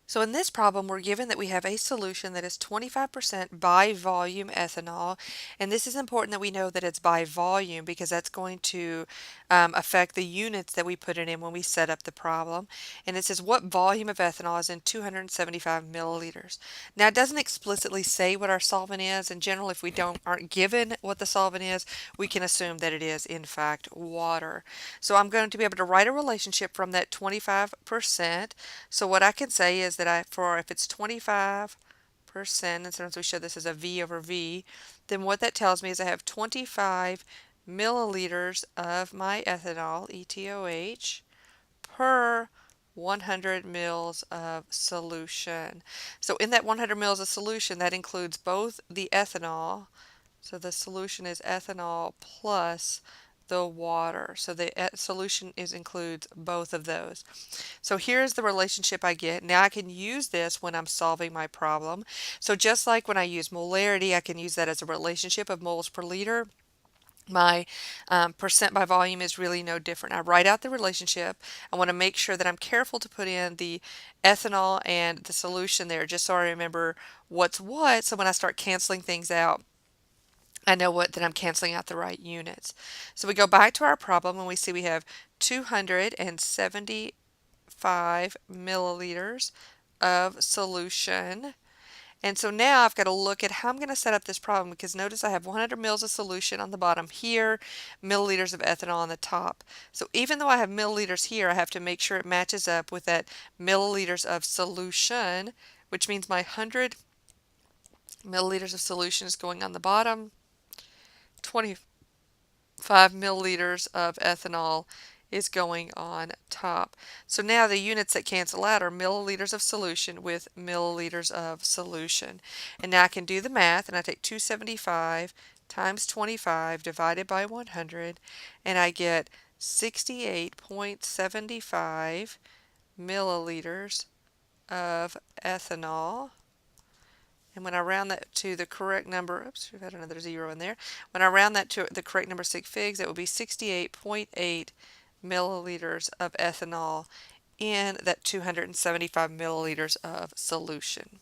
So in this problem, we're given that we have a solution that is 25% by volume ethanol, and this is important that we know that it's by volume because that's going to affect the units that we put it in when we set up the problem. And it says what volume of ethanol is in 275 milliliters. Now it doesn't explicitly say what our solvent is. In general, if we aren't given what the solvent is, we can assume that it is in fact water. So I'm going to be able to write a relationship from that 25%. So what I can say is that if it's 25%, and sometimes we show this as a V over V, then what that tells me is I have 25 milliliters of my ethanol, ETOH, per 100 mils of solution. So in that 100 mils of solution, that includes both the ethanol, so the solution is ethanol plus the water. So the solution includes both of those. So here's the relationship I get. Now I can use this when I'm solving my problem. So just like when I use molarity, I can use that as a relationship of moles per liter. My percent by volume is really no different. I write out the relationship. I want to make sure that I'm careful to put in the ethanol and the solution there just so I remember what's what. So when I start canceling things out, I know that I'm canceling out the right units. So we go back to our problem and we see we have 275 milliliters of solution. And so now I've got to look at how I'm going to set up this problem because notice I have 100 mils of solution on the bottom here, milliliters of ethanol on the top. So even though I have milliliters here, I have to make sure it matches up with that milliliters of solution, which means my 100 milliliters of solution is going on the bottom. 25 milliliters of ethanol is going on top. So now the units that cancel out are milliliters of solution with milliliters of solution. And now I can do the math, and I take 275 times 25 divided by 100, and I get 68.75 milliliters of ethanol. And when I round that to the correct number, oops, we've had another zero in there. When I round that to the correct number sig figs, it will be 68.8 milliliters of ethanol in that 275 milliliters of solution.